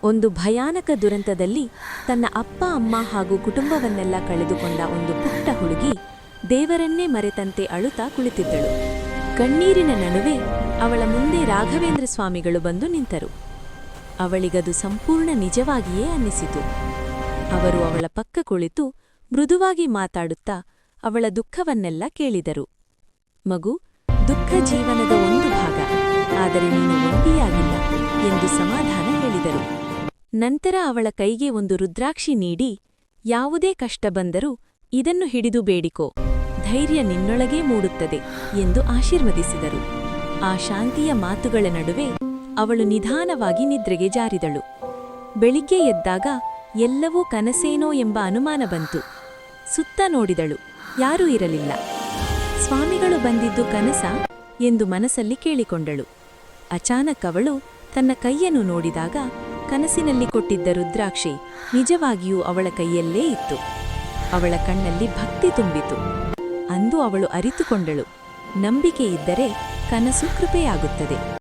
ಒಂದು ಭಯಾನಕ ದುರಂತದಲ್ಲಿ ತನ್ನ ಅಪ್ಪ ಅಮ್ಮ ಹಾಗೂ ಕುಟುಂಬವನ್ನೆಲ್ಲ ಕಳೆದುಕೊಂಡ ಒಂದು ಪುಟ್ಟ ಹುಡುಗಿ ದೇವರನ್ನೇ ಮರೆತಂತೆ ಅಳುತ್ತಾ ಕುಳಿತಿದ್ದಳು. ಕಣ್ಣೀರಿನ ನಡುವೆ ಅವಳ ಮುಂದೆ ರಾಘವೇಂದ್ರ ಸ್ವಾಮಿಗಳು ಬಂದು ನಿಂತರು. ಅವಳಿಗದು ಸಂಪೂರ್ಣ ನಿಜವಾಗಿಯೇ ಅನ್ನಿಸಿತು. ಅವರು ಅವಳ ಪಕ್ಕ ಕುಳಿತು ಮೃದುವಾಗಿ ಮಾತಾಡುತ್ತಾ ಅವಳ ದುಃಖವನ್ನೆಲ್ಲ ಕೇಳಿದರು. ಮಗು, ದುಃಖ ಜೀವನದ ಒಂದು ಭಾಗ, ಆದರೆ ನೀನು ಒಂಟಿಯಾಗಿಲ್ಲ ಎಂದು ಸಮಾಧಾನ ಹೇಳಿದರು. ನಂತರ ಅವಳ ಕೈಗೆ ಒಂದು ರುದ್ರಾಕ್ಷಿ ನೀಡಿ, ಯಾವುದೇ ಕಷ್ಟ ಬಂದರೂ ಇದನ್ನು ಹಿಡಿದು ಬೇಡಿಕೋ, ಧೈರ್ಯ ನಿನ್ನೊಳಗೇ ಮೂಡುತ್ತದೆ ಎಂದು ಆಶೀರ್ವದಿಸಿದರು. ಆ ಶಾಂತಿಯ ಮಾತುಗಳ ನಡುವೆ ಅವಳು ನಿಧಾನವಾಗಿ ನಿದ್ರೆಗೆ ಜಾರಿದಳು. ಬೆಳಿಗ್ಗೆ ಎದ್ದಾಗ ಎಲ್ಲವೂ ಕನಸೇನೋ ಎಂಬ ಅನುಮಾನ ಬಂತು. ಸುತ್ತ ನೋಡಿದಳು, ಯಾರೂ ಇರಲಿಲ್ಲ. ಸ್ವಾಮಿಗಳು ಬಂದಿದ್ದು ಕನಸ ಎಂದು ಮನಸ್ಸಲ್ಲಿ ಕೇಳಿಕೊಂಡಳು. ಅಚಾನಕ್ ಅವಳು ತನ್ನ ಕೈಯನ್ನು ನೋಡಿದಾಗ ಕನಸಿನಲ್ಲಿ ಕೊಟ್ಟಿದ್ದ ರುದ್ರಾಕ್ಷಿ ನಿಜವಾಗಿಯೂ ಅವಳ ಕೈಯಲ್ಲೇ ಇತ್ತು. ಅವಳ ಕಣ್ಣಲ್ಲಿ ಭಕ್ತಿ ತುಂಬಿತು. ಅಂದು ಅವಳು ಅರಿತುಕೊಂಡಳು, ನಂಬಿಕೆ ಇದ್ದರೆ ಕನಸು ಕೃಪೆಯಾಗುತ್ತದೆ.